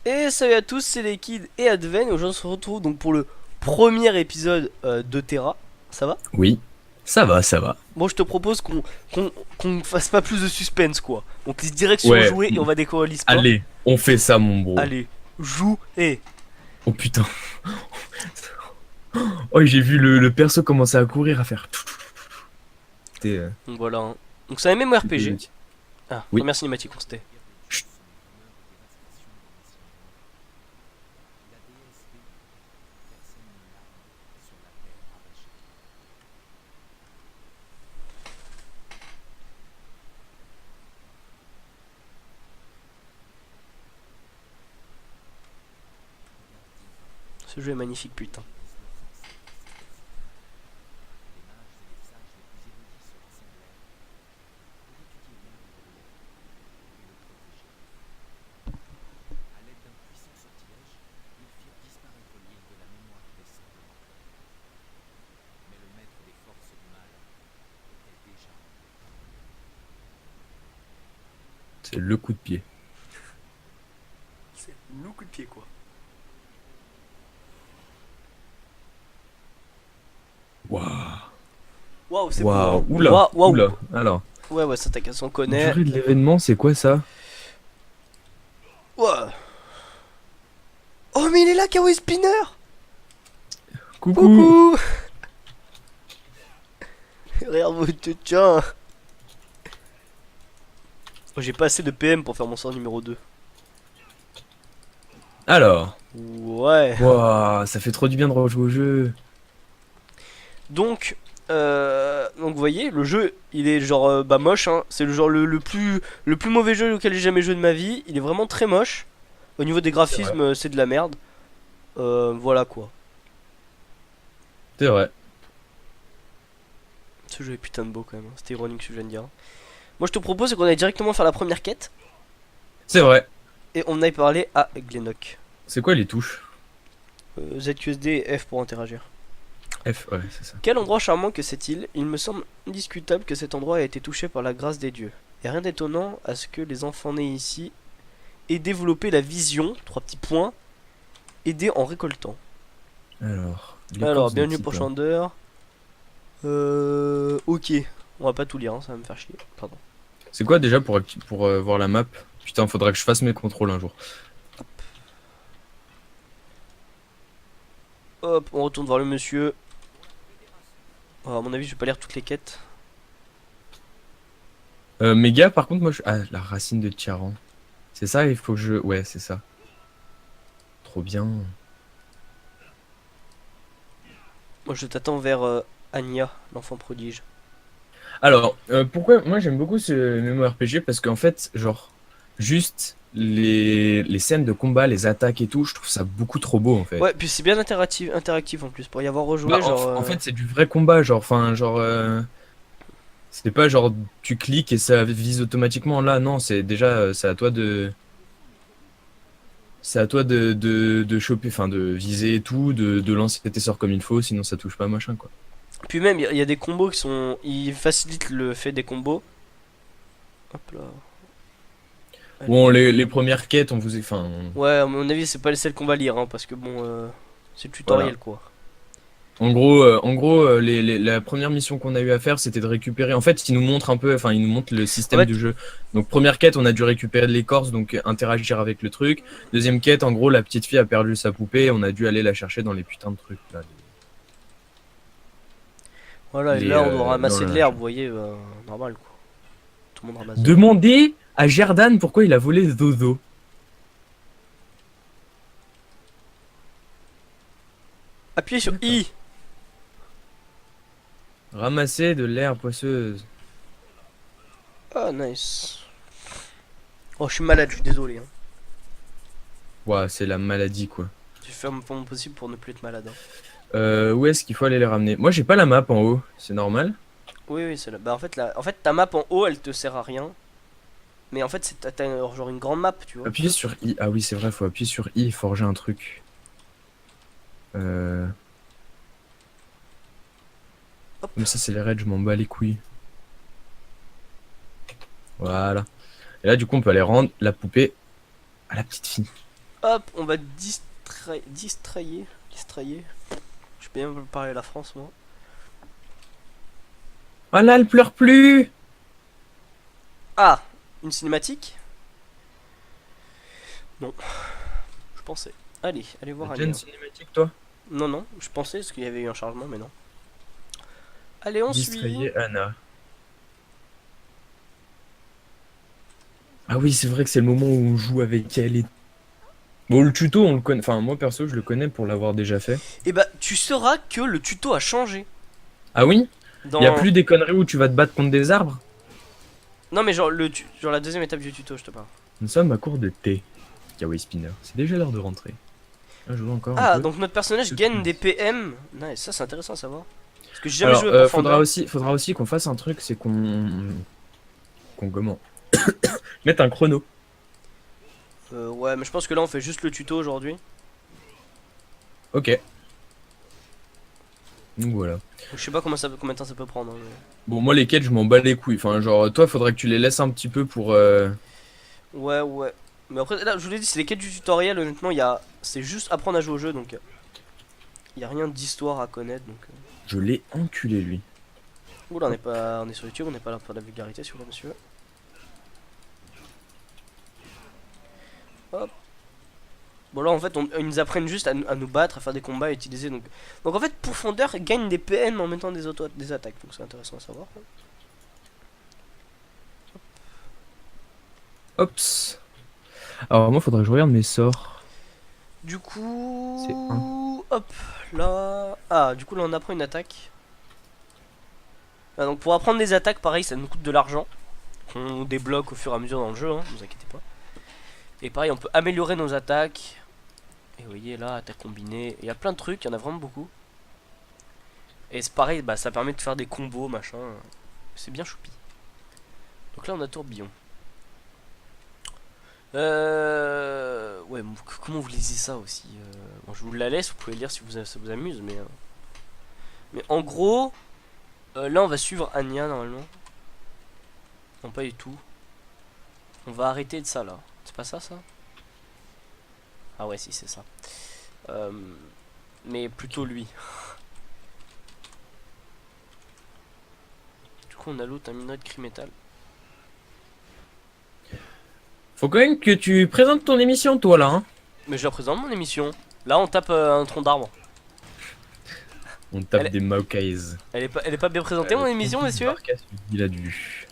Et salut à tous, c'est les Kids et Adven. Aujourd'hui, on se retrouve donc pour le premier épisode de Terra. Ça va? Oui, ça va, ça va. Bon, je te propose qu'on fasse pas plus de suspense, quoi. On clique direct sur Ouais, jouer et on va découvrir l'e-sport. allez, on fait ça, mon bro. Allez, joue et. Oh putain. Oh, j'ai vu le perso commencer à courir, à faire. C'était. Donc voilà. Hein. Donc c'est un MMORPG. C'était- Ah, Oui. première cinématique, on s'était. Chut. Ce jeu est magnifique, putain. C'est le coup de pied. C'est le coup de pied, quoi. Waouh. Waouh, c'est beau, hein. Waouh. Oula. Waouh, waouh. Oula. Alors, Ouais, ouais, ça t'inquiète, on connaît. durée de l'événement, c'est quoi ça? Waouh. Oh, mais il est là, Kawaii Spinner! Coucou. Coucou! Regarde votre tchan. Oh, j'ai pas assez de PM pour faire mon sort numéro 2. Alors. Ouais. Waouh, ça fait trop du bien de rejouer au jeu. Donc vous voyez, le jeu, il est genre bah moche. Hein. C'est le genre le plus mauvais jeu auquel j'ai jamais joué de ma vie. Il est vraiment très moche. Au niveau des C'est vrai. graphismes, c'est de la merde. Voilà quoi. C'est vrai. Ce jeu est putain de beau quand même. Hein. C'était ironique ce que je viens de dire. Moi je te propose qu'on aille directement faire la première quête. C'est vrai. Et on aille parler à Glennock. C'est quoi les touches? ZQSD et F pour interagir. F, ouais, c'est ça. Quel endroit charmant que cette île. Il me semble indiscutable que cet endroit a été touché par la grâce des dieux. Et rien d'étonnant à ce que les enfants nés ici aient développé la vision, trois petits points, aider en récoltant. Alors, Alors, l'écorce de bienvenue pour titan. Chandeur. Ok. On va pas tout lire, hein, ça va me faire chier. Pardon. C'est quoi déjà pour voir la map? Putain, faudrait que je fasse mes contrôles un jour. Hop, on retourne voir le monsieur. Oh, à mon avis, je vais pas lire toutes les quêtes. Méga, par contre, moi, ah, la racine de Tiaran. C'est ça, il faut que je... Ouais, c'est ça. Trop bien. Moi, je t'attends vers Anya, l'enfant prodige. Alors, pourquoi... Moi, j'aime beaucoup ce MMORPG parce qu'en fait, genre, juste les scènes de combat, les attaques et tout, je trouve ça beaucoup trop beau, en fait. Ouais, puis c'est bien interactif en plus. Pour y avoir Bah, rejoué, en, genre. en fait, c'est du vrai combat, genre, enfin, genre... C'est pas genre, tu cliques et ça vise automatiquement. Là, non, c'est déjà, c'est à toi de... C'est à toi de choper, enfin de viser et tout, de lancer tes sorts comme il faut, sinon ça touche pas machin quoi. Puis même, il y a des combos qui sont. Ils facilitent le fait des combos. Hop là. Bon, Allez. les premières quêtes, on vous est. Enfin, Ouais, à mon avis, c'est pas les celles qu'on va lire, hein, parce que bon, c'est le voilà. tutoriel quoi. En gros, la première mission qu'on a eu à faire, c'était de récupérer. En fait, ils nous montrent un peu, enfin, ils nous montrent le En système fait, du jeu. Donc, première quête, on a dû récupérer de l'écorce, donc interagir avec le truc. Deuxième quête, en gros, la petite fille a perdu sa poupée, on a dû aller la chercher dans les putains de trucs là. voilà, et là, on doit Dans ramasser de le l'herbe, machin. vous voyez, normal quoi. Tout le monde ramasse de l'herbe. Demandez à Gerdan pourquoi il a volé Zozo. Appuyez sur D'accord. I. Ramasser de l'herbe poisseuse. Ah, nice. Oh, je suis malade, je suis désolé. Hein. Ouah, c'est la maladie quoi. Je vais faire mon possible pour ne plus être malade. Hein. Où est-ce qu'il faut aller les ramener? Moi j'ai pas la map en haut, c'est normal. Oui, oui, c'est là. Bah, en fait, ta map en haut, elle te sert à rien. Mais en fait, t'as genre une grande map, tu vois. Appuyer sur I. Ah oui, c'est vrai, faut appuyer sur I et forger un truc. Euh... Hop. Comme ça, c'est les raids, je m'en bats les couilles. Voilà. Et là, du coup, on peut aller rendre la poupée à la petite fille. Hop, on va distrayer. Je peux bien parler la France, moi. Oh là, elle pleure plus. Ah, une cinématique? Non, je pensais. Allez voir T'as déjà une Anya. cinématique, toi? Non, non, je pensais parce qu'il y avait eu un chargement, mais non. Allez, on suit. Distrayez Anna. Ah oui, c'est vrai que c'est le moment où on joue avec elle et... Bon, le tuto, on le connaît. Enfin, moi perso, je le connais pour l'avoir déjà fait. Et bah, tu sauras que le tuto a changé. Ah oui? Y a Dans... plus des conneries où tu vas te battre contre des arbres? Non, mais genre, genre la deuxième étape du tuto, je te parle. Nous sommes à court de thé. Kawaii Spinner. C'est déjà l'heure de rentrer. Ah, je joue encore un Ah, peu. donc notre personnage gagne des PM. Nice, ça c'est intéressant à savoir. Parce que j'ai jamais Alors, joué à Profondeur. faudra aussi qu'on fasse un truc, c'est qu'on comment? Mettre un chrono. Ouais, mais je pense que là on fait juste le tuto aujourd'hui. Ok. Donc voilà. Donc, je sais pas combien de temps ça peut prendre. Hein, Bon, moi les quêtes, je m'en bats les couilles. Enfin, genre, toi, faudrait que tu les laisses un petit peu pour. Ouais, ouais. Mais après, là, je vous l'ai dit, c'est les quêtes du tutoriel. Honnêtement, c'est juste apprendre à jouer au jeu. Donc, il y a rien d'histoire à connaître. Donc, Je l'ai enculé, lui. Oula, on est sur YouTube, on n'est pas là pour la vulgarité, s'il vous plaît, monsieur. Hop. Bon, là, en fait, ils nous apprennent juste à nous battre, à faire des combats, à utiliser. Donc en fait, Profondeur gagne des PM en mettant des attaques. Donc, c'est intéressant à savoir. Hops. Alors, moi, faudrait que je regarde mes sorts. Du C'est un. coup, hop, là. Ah, du coup, là, on apprend une attaque. Ah, donc, pour apprendre des attaques, pareil, ça nous coûte de l'argent. On débloque au fur et à mesure dans le jeu, hein, ne vous inquiétez pas. Et pareil, on peut améliorer nos attaques. Et vous voyez là, attaque combinée. Il y a plein de trucs, il y en a vraiment beaucoup. Et c'est pareil, bah, ça permet de faire des combos, machin. C'est bien choupi. Donc là, on a tourbillon. Ouais, comment vous lisez ça aussi bon, je vous la laisse, vous pouvez le lire si ça vous amuse, mais en gros, là on va suivre Anya normalement. Non, pas du tout. On va arrêter de ça là. C'est pas ça, ça? Ah ouais, si, c'est ça. Mais plutôt lui. Du coup, on a l'autre, un minerai de Crimétal. Faut quand même que tu présentes ton émission, toi, là. Hein. Mais je la présente mon émission. Là, on tape un tronc d'arbre. On tape Elle est- des Maokais. Elle est pas bien présentée mon émission, messieurs? Il a dû.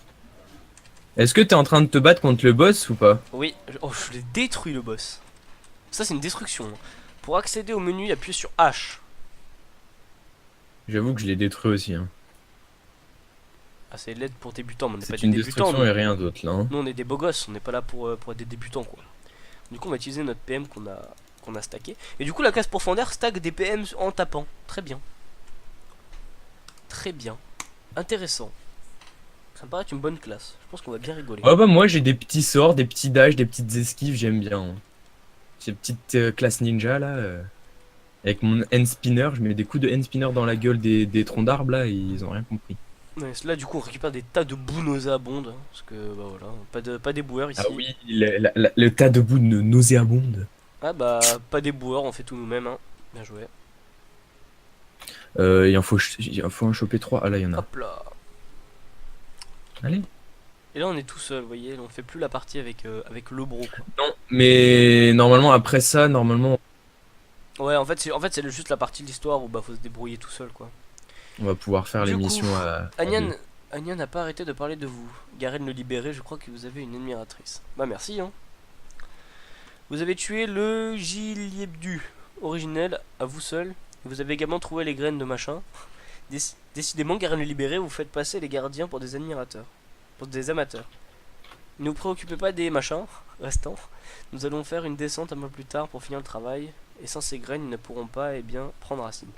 Est-ce que t'es en train de te battre contre le boss ou pas? Oui. Oh, je l'ai détruit le boss. Ça, c'est une destruction. Pour accéder au menu, appuyez sur H. J'avoue que je l'ai détruit aussi. Hein. Ah, c'est l'aide pour débutants, mais on n'est pas C'est des une débutants. destruction et rien d'autre, là. Hein. Nous, on est des beaux gosses, on n'est pas là pour être des débutants, quoi. Du coup, on va utiliser notre PM qu'on a stacké. Et du coup, la classe Profondeur stack des PM en tapant. Très bien. Très bien. Intéressant. Ça me paraît être une bonne classe. Je pense qu'on va bien rigoler. Oh bah moi j'ai des petits sorts, des petits dash, des petites esquives, j'aime bien. Hein. Ces petites classes ninja là. Avec mon hand spinner, je mets des coups de hand spinner dans la gueule des troncs d'arbres là et ils ont rien compris. Ouais, là, du coup, on récupère des tas de boue nauséabondes. Hein, parce que, bah voilà, pas des boueurs ici. Ah oui, le tas de boue nauséabonde. Ah bah, pas des boueurs, on fait tout nous-mêmes. Hein. Bien joué. Il en faut en choper 3. Ah là il y en a. Hop là. Allez. Et là, on est tout seul, vous voyez. On fait plus la partie avec le bro, quoi. Non, mais normalement après ça, normalement Ouais, en fait, c'est juste la partie de l'histoire où bah faut se débrouiller tout seul, quoi. on va pouvoir faire Du l'émission coup, à deux. Anya n'a pas arrêté de parler de vous. Garen le libéré, je crois que vous avez une admiratrice. Bah merci, hein. Vous avez tué le Giliebdu originel à vous seul. Vous avez également trouvé les graines de machin. Décidément, Garen le libéré, vous faites passer les gardiens pour des admirateurs. Pour des amateurs. Ne vous préoccupez pas des machins restants. Nous allons faire une descente un peu plus tard pour finir le travail. Et sans ces graines, ils ne pourront pas bien prendre racine.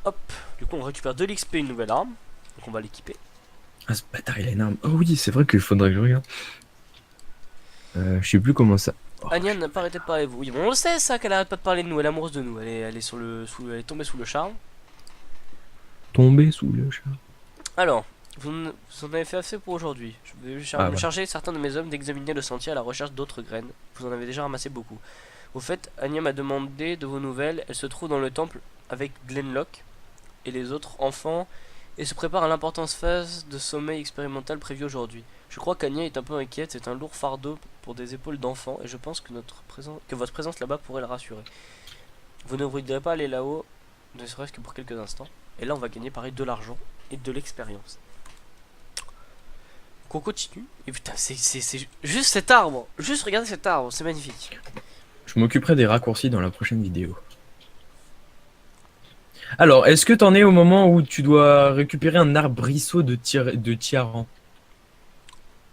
Hop, du coup on récupère de l'XP, une nouvelle arme. Donc on va l'équiper. Ah ce bâtard il a une arme. Oh oui, c'est vrai qu'il faudrait que je regarde. Je sais plus comment ça. Oh, Anya n'a pas arrêté de parler de vous. Oui, bon, on le sait ça qu'elle arrête pas de parler de nous, elle est amoureuse de nous. Elle est tombée sous le charme. tombé sous le chat. Alors, vous en avez fait assez pour aujourd'hui. Je vais Ah, voilà. charger certains de mes hommes d'examiner le sentier à la recherche d'autres graines. Vous en avez déjà ramassé beaucoup. Au fait, Anya m'a demandé de vos nouvelles. Elle se trouve dans le temple avec Glenlock et les autres enfants et se prépare à l'importante phase de sommeil expérimental prévue aujourd'hui. Je crois qu'Anya est un peu inquiète, c'est un lourd fardeau pour des épaules d'enfant et je pense que, que votre présence là-bas pourrait la rassurer. Vous ne voudrez pas aller là-haut, ne serait-ce que pour quelques instants. Et là on va gagner pareil de l'argent et de l'expérience. Donc on continue. Et putain, c'est juste cet arbre. Juste regardez cet arbre, c'est magnifique. Je m'occuperai des raccourcis dans la prochaine vidéo. Alors, est-ce que t'en es au moment où tu dois récupérer un arbrisseau de Tiaran?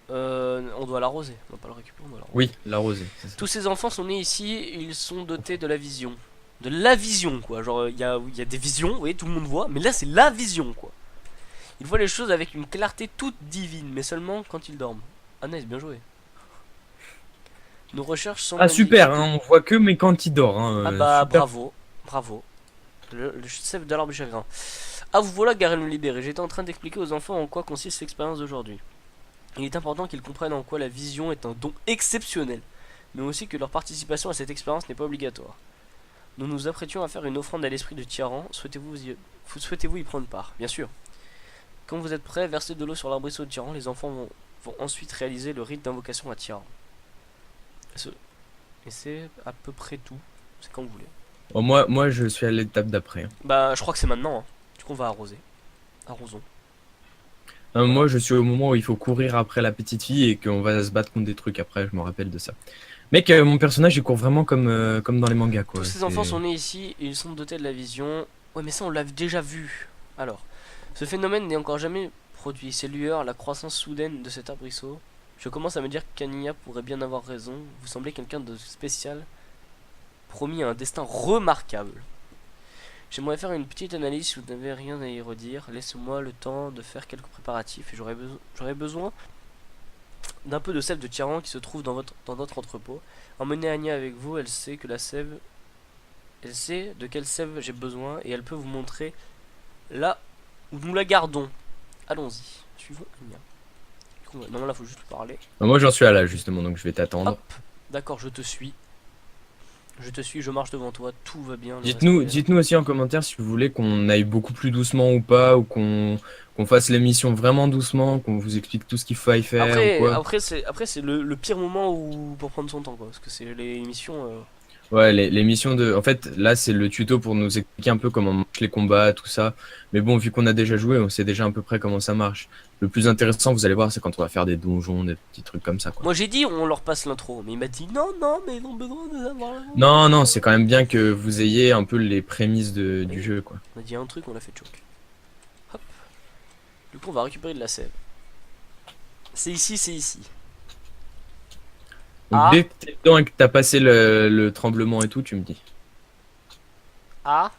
On doit l'arroser, on va pas le récupérer, on doit l'arroser. Oui, l'arroser. Tous ces enfants sont nés ici, ils sont dotés de la vision. De la vision quoi, genre il y a des visions, vous voyez, tout le monde voit, mais là c'est la vision quoi. Ils voient les choses avec une clarté toute divine, mais seulement quand ils dorment. Ah nice, bien joué. Nos recherches sont Ah super, hein, on voit que mais quand il dort. Hein, ah bah super. bravo, bravo. Le chef de l'arbre du chagrin. Ah vous voilà Garen le libéré, j'étais en train d'expliquer aux enfants en quoi consiste l'expérience d'aujourd'hui. Il est important qu'ils comprennent en quoi la vision est un don exceptionnel, mais aussi que leur participation à cette expérience n'est pas obligatoire. Nous nous apprêtions à faire une offrande à l'esprit de Tiaran, souhaitez-vous y prendre part? Bien sûr. Quand vous êtes prêts, versez de l'eau sur l'arbrisseau de Tiaran, les enfants vont ensuite réaliser le rite d'invocation à Tiaran. Et c'est à peu près tout, c'est quand vous voulez. Oh, moi, je suis à l'étape d'après. Hein. Bah je crois que c'est maintenant, hein. Du coup on va arroser. Arrosons. Moi, je suis au moment où il faut courir après la petite fille et qu'on va se battre contre des trucs après, je me rappelle de ça. Mec, mon personnage il court vraiment comme dans les mangas quoi. Tous ces enfants sont nés ici et ils sont dotés de la vision. Ouais mais ça on l'a déjà vu. Alors, ce phénomène n'est encore jamais produit. Ces lueurs, la croissance soudaine de cet arbrisseau. Je commence à me dire qu'Ania pourrait bien avoir raison. Vous semblez quelqu'un de spécial, promis à un destin remarquable. J'aimerais faire une petite analyse si vous n'avez rien à y redire. Laissez-moi le temps de faire quelques préparatifs et j'aurais besoin d'un peu de sève de Tyran qui se trouve dans notre entrepôt. Emmenez Anya avec vous, elle sait que la sève... Elle sait de quelle sève j'ai besoin et elle peut vous montrer là où nous la gardons. Allons-y, suivons Anya. Non, là faut juste parler. Moi j'en suis à là justement, donc je vais t'attendre. Hop, d'accord, je te suis. Je te suis, je marche devant toi, tout va bien. Dites-nous aussi en commentaire si vous voulez qu'on aille beaucoup plus doucement ou pas, ou qu'on fasse l'émission vraiment doucement, qu'on vous explique tout ce qu'il faut y faire ou quoi. Après c'est le pire moment pour prendre son temps quoi, parce que c'est les émissions. Ouais, l'émission de... En fait, là, c'est le tuto pour nous expliquer un peu comment marchent les combats, tout ça. Mais bon, vu qu'on a déjà joué, on sait déjà à peu près comment ça marche. Le plus intéressant, vous allez voir, c'est quand on va faire des donjons, des petits trucs comme ça, quoi. Moi j'ai dit on leur passe l'intro, mais il m'a dit non, mais ils ont besoin de savoir l'intro. Non, c'est quand même bien que vous ayez un peu les prémices du jeu, quoi. On a dit un truc, on l'a fait choke. Hop. Du coup, on va récupérer de la sève. C'est ici, c'est ici. Donc, dès que t'es dedans et que t'as passé le tremblement et tout, tu me dis. Ah,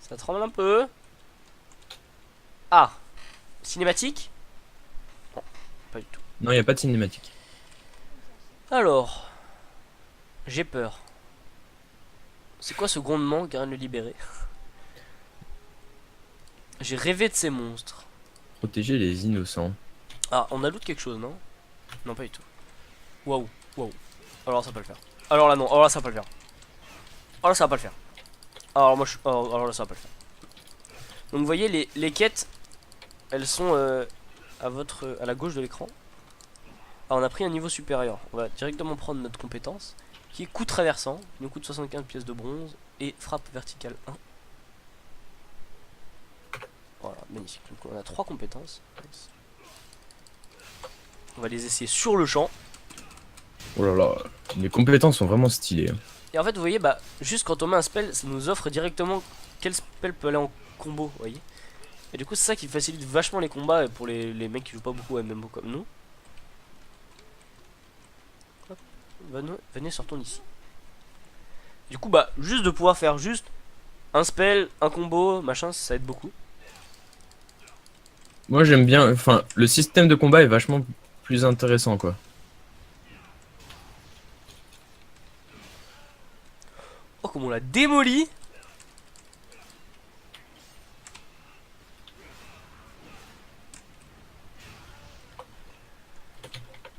ça tremble un peu. Ah, cinématique? Non, pas du tout. Non, il n'y a pas de cinématique. Alors, j'ai peur. C'est quoi ce grondement, Garen le libéré? J'ai rêvé de ces monstres. Protéger les innocents. Ah, on a loot quelque chose, non? Non, pas du tout. Waouh, waouh. Alors ça va pas le faire. Alors là non, alors là ça va pas le faire. Alors là ça va pas le faire. Alors moi je... alors là ça va pas le faire. Donc vous voyez les quêtes, elles sont à la gauche de l'écran. Alors on a pris un niveau supérieur. On va directement prendre notre compétence qui est coup traversant, qui nous coûte 75 pièces de bronze et frappe verticale 1. Voilà, magnifique. Donc on a 3 compétences. On va les essayer sur le champ. Oh là là, les compétences sont vraiment stylées. Hein. Et en fait vous voyez bah juste quand on met un spell ça nous offre directement quel spell peut aller en combo, vous voyez. Et du coup c'est ça qui facilite vachement les combats pour les mecs qui jouent pas beaucoup à MMO comme nous. Hop. Venez sortons d'ici. Du coup bah juste de pouvoir faire juste un spell, un combo, machin, ça aide beaucoup. Moi j'aime bien, enfin le système de combat est vachement plus intéressant quoi. Oh comme on l'a démoli.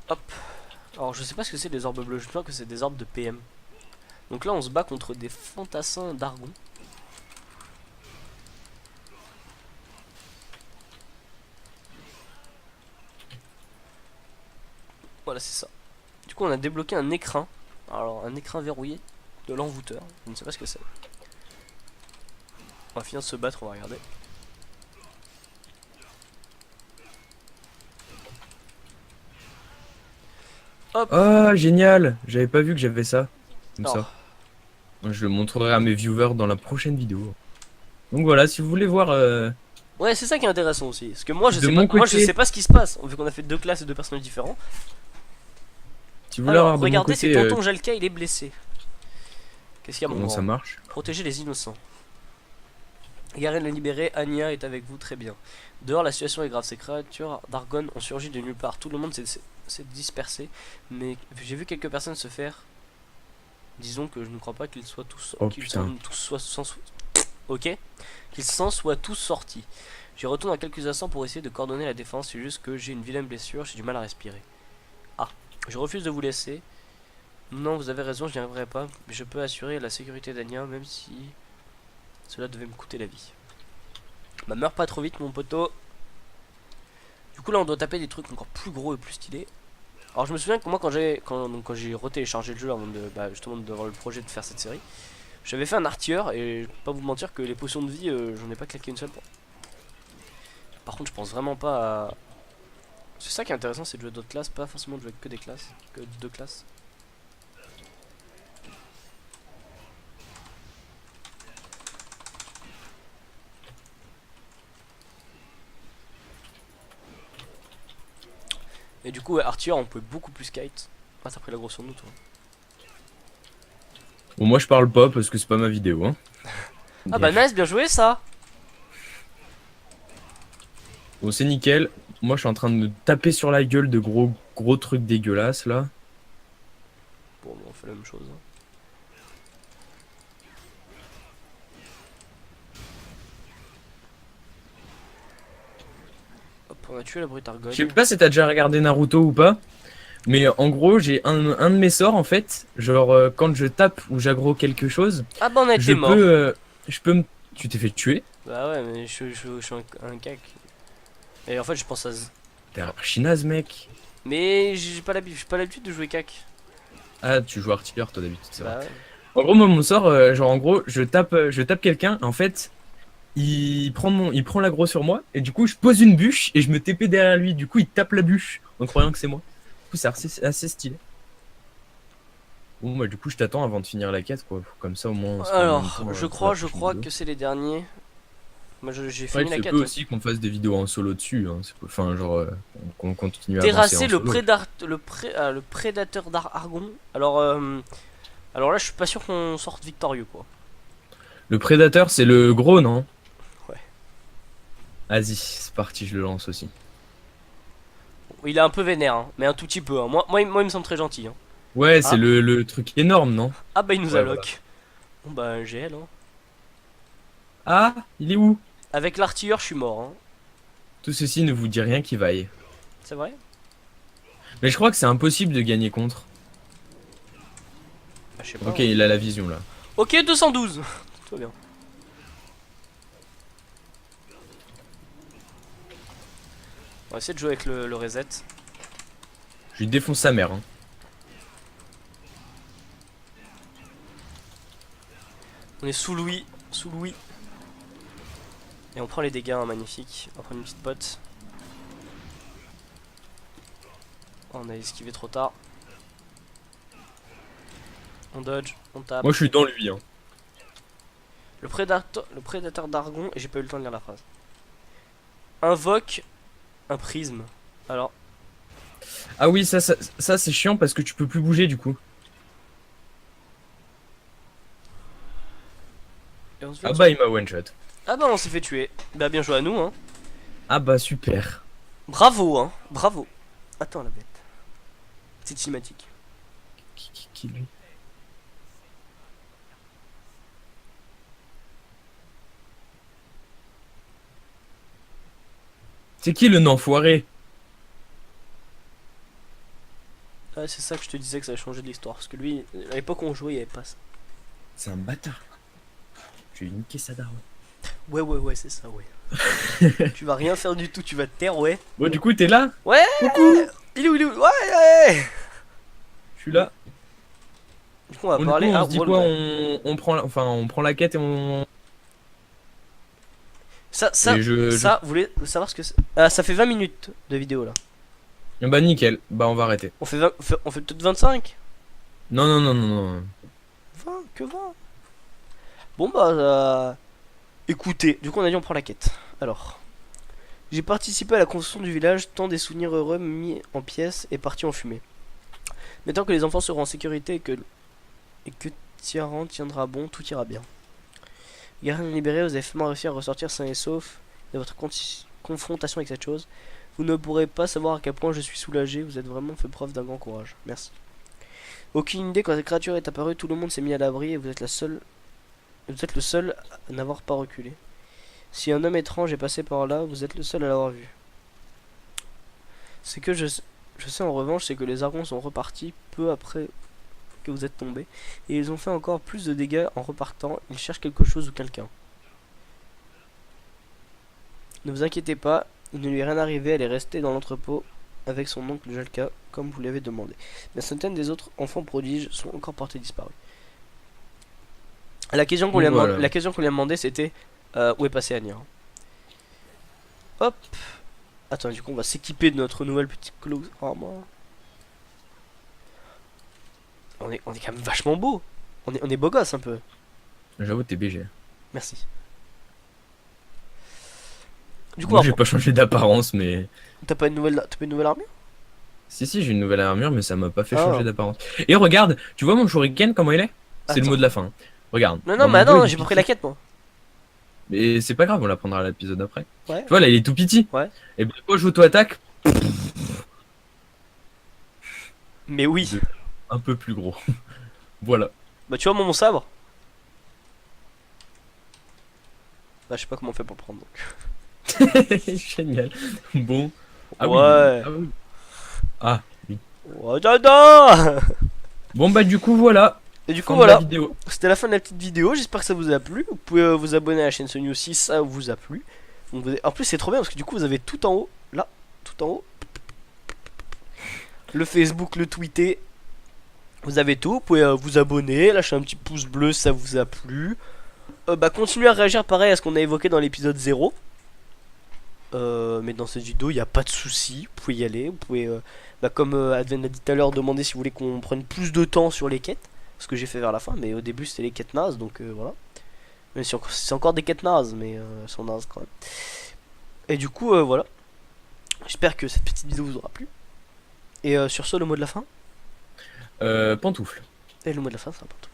Hop. Alors je sais pas ce que c'est des orbes bleus, je crois que c'est des orbes de PM. Donc là on se bat contre des fantassins d'Argon. Voilà, c'est ça. Du coup on a débloqué un écrin. Alors un écrin verrouillé de l'envoûteur. Je ne sais pas ce que c'est. On va finir de se battre, on va regarder. Hop. Ah, génial! J'avais pas vu que j'avais ça. Comme Alors, ça. Moi, je le montrerai à mes viewers dans la prochaine vidéo. Donc voilà, si vous voulez voir... ouais, c'est ça qui est intéressant aussi. Parce que moi je De sais mon pas, moi je côté- sais pas ce qui se passe. Vu qu'on a fait deux classes et deux personnages différents. Si vous voulez Alors, avoir de mon regardez, côté... c'est tonton Jalka, il est blessé. Qu'est-ce qu'il y a, mon comment ça grand? marche? Protéger les innocents. Garen le libéré, Anya est avec vous, très bien. Dehors, la situation est grave. Ces créatures d'Argon ont surgi de nulle part. Tout le monde s'est dispersé. Mais j'ai vu quelques personnes se faire. Disons que je ne crois pas qu'ils soient tous. Oh, qu'ils putain. sont tous ok. Qu'ils s'en soient tous sortis. J'y retourne dans quelques instants pour essayer de coordonner la défense. C'est juste que j'ai une vilaine blessure. J'ai du mal à respirer. Ah, je refuse de vous laisser. Non, vous avez raison, je n'y arriverai pas. Mais je peux assurer la sécurité d'Anya, même si cela devait me coûter la vie. Bah meurs pas trop vite mon poteau. Du coup là on doit taper des trucs encore plus gros et plus stylés. Alors je me souviens que moi quand j'ai retéléchargé le jeu avant de justement d'avoir le projet de faire cette série, j'avais fait un artilleur et je vais pas vous mentir que les potions de vie j'en ai pas claqué une seule pour. Par contre je pense vraiment pas à. C'est ça qui est intéressant, c'est de jouer d'autres classes, pas forcément de jouer que des classes, que deux classes. Et du coup, ouais, artilleur, on pouvait beaucoup plus kite. Ah, t'as pris la grosse sur nous, toi. Bon, moi je parle pas parce que c'est pas ma vidéo. Hein. Ah bah nice, bien joué ça. Bon, c'est nickel. Moi je suis en train de me taper sur la gueule de gros trucs dégueulasses là. Bon, bah, on fait la même chose. Hein. Hop, on a tué la brute Argonne. Je sais pas si t'as déjà regardé Naruto ou pas. Mais en gros, j'ai un de mes sorts en fait. Genre, quand je tape ou j'aggro quelque chose, Ah bah on a été je mort. peux. Je peux me. Tu t'es fait tuer? Bah ouais, mais je suis un cac. Et en fait, je pense à. T'es archi naze, mec. Mais j'ai pas l'habitude de jouer cac. Ah, tu joues artilleur toi d'habitude, c'est vrai. Bah ouais. En gros, moi, mon sort, genre en gros, je tape quelqu'un. En fait, il prend l'aggro sur moi. Et du coup, je pose une bûche et je me TP derrière lui. Du coup, il tape la bûche en croyant que c'est moi. Du coup, c'est assez stylé. Bon, bah, du coup, je t'attends avant de finir la quête, quoi. Comme ça, au moins. On sera en même Alors, temps, je pour la crois prochaine vidéo. que c'est les derniers. Moi j'ai Ouais, fini la il se quête. peut Ouais. aussi qu'on fasse des vidéos en solo dessus. Hein. Enfin, genre, qu'on continue à avancer Terrasser en solo. le prédateur d'Argon. Alors, alors là, je suis pas sûr qu'on sorte victorieux, quoi. Le prédateur, c'est le gros, non? Ouais. Vas-y, c'est parti, je le lance aussi. Il est un peu vénère, hein, mais un tout petit peu. Hein. Moi, il me semble très gentil. Hein. Ouais, Ah. c'est le truc énorme, non? Ah bah il nous Ouais, alloque. Bon bah un GL. Hein. Ah, il est où? Avec l'artilleur, je suis mort. Hein. Tout ceci ne vous dit rien qui vaille. C'est vrai? Mais je crois que c'est impossible de gagner contre. Bah, je sais pas. Ok, Hein. il a la vision là. Ok, 212. Tout va bien. On va essayer de jouer avec le reset. Je lui défonce sa mère. Hein. On est sous Louis. Sous Louis. Et on prend les dégâts, hein, magnifique. On va prendre une petite pote. Oh, on a esquivé trop tard. On dodge, on tape. Moi je suis dans lui. Hein. Le prédateur d'Argon, et j'ai pas eu le temps de lire la phrase. Invoque un prisme. Alors, Ah oui, ça c'est chiant parce que tu peux plus bouger du coup. et on se fait Ah bah il m'a one shot. Ah bah on s'est fait tuer. Bah bien joué à nous hein. Ah bah super. Bravo hein, bravo. Attends la bête. C'est cinématique. Qui lui? C'est qui le enfoiré? Ouais c'est ça que je te disais que ça a changé de l'histoire. Parce que lui, à l'époque où on jouait, il y avait pas ça. C'est un bâtard. Je vais niquer sa daronne. Ouais, c'est ça, ouais. Tu vas rien faire du tout, tu vas te taire, ouais. Bon, du coup, t'es là? Ouais. Coucou. Il est où, ouais. Je suis là. Du coup, on va Bon, du parler coup, à on se dit quoi? Wallman. On prend la quête et on. Ça, Et vous voulez savoir ce que c'est? Ah, ça fait 20 minutes de vidéo là. Bah, nickel. Bah, on va arrêter. On fait peut-être 25? Non, non, non, non, non. 20, que 20? Bon bah, écoutez, du coup on a dit on prend la quête. Alors, j'ai participé à la construction du village, tant des souvenirs heureux mis en pièces et partis en fumée. Mais tant que les enfants seront en sécurité et que Tyran tiendra bon, tout ira bien. Gardien libéré, vous avez finalement réussi à ressortir sain et sauf de votre confrontation avec cette chose. Vous ne pourrez pas savoir à quel point je suis soulagé, vous êtes vraiment fait preuve d'un grand courage. Merci. Aucune idée, quand cette créature est apparue, tout le monde s'est mis à l'abri et vous êtes le seul à n'avoir pas reculé. Si un homme étrange est passé par là, vous êtes le seul à l'avoir vu. Ce que je sais en revanche, c'est que les argons sont repartis peu après que vous êtes tombé, et ils ont fait encore plus de dégâts en repartant. Ils cherchent quelque chose ou quelqu'un. Ne vous inquiétez pas, il ne lui est rien arrivé, elle est restée dans l'entrepôt avec son oncle Jalka, comme vous l'avez demandé. La centaine des autres enfants prodiges sont encore portés disparus. La question qu'on lui a Voilà. demandé, c'était où est passé Anir. Hop. Attends, du coup on va s'équiper de notre nouvelle petite close armor. On est quand même vachement beau. On est beau gosse un peu. J'avoue, t'es BG. Merci. Du coup, Moi, j'ai pas changé d'apparence, mais. t'as pas une nouvelle armure? Si, j'ai une nouvelle armure, mais ça m'a pas fait Ah. changer d'apparence. Et regarde, tu vois mon shuriken, comment il est? C'est le Attends. mot de la fin. Regarde. Non, Dans mais mon dos, non, il est j'ai pas petit. pris la quête moi. Mais c'est pas grave, on la prendra à l'épisode après. Ouais. Tu vois, là, il est tout petit. Ouais. Et bien, quand j'auto-attaque, Mais oui. un peu plus gros. Voilà. Bah, tu vois, moi, mon sabre. Bah, je sais pas comment on fait pour le prendre donc. Génial. Bon. Ah Ouais. oui. Ah oui. Ouais, j'adore. Bon, bah, du coup, voilà. Et du coup, Fin de voilà. la vidéo. C'était la fin de la petite vidéo. J'espère que ça vous a plu. Vous pouvez vous abonner à la chaîne Sony aussi, ça vous a plu. Donc, en plus, c'est trop bien parce que du coup, vous avez tout en haut. Là, tout en haut. Le Facebook, le Twitter. Vous avez tout. Vous pouvez vous abonner, lâcher un petit pouce bleu si ça vous a plu. Bah, continuez à réagir pareil à ce qu'on a évoqué dans l'épisode 0. Mais dans cette vidéo, il n'y a pas de souci. Vous pouvez y aller. Vous pouvez, bah, comme Adven a dit tout à l'heure, demander si vous voulez qu'on prenne plus de temps sur les quêtes. Ce que j'ai fait vers la fin. Mais au début, c'était les quêtes nazes. Donc voilà. Même si c'est encore des quêtes nazes. Mais elles sont nazes quand même. Et du coup, voilà. J'espère que cette petite vidéo vous aura plu. Et sur ce, le mot de la fin. Pantoufle. Et le mot de la fin, c'est un peu tout.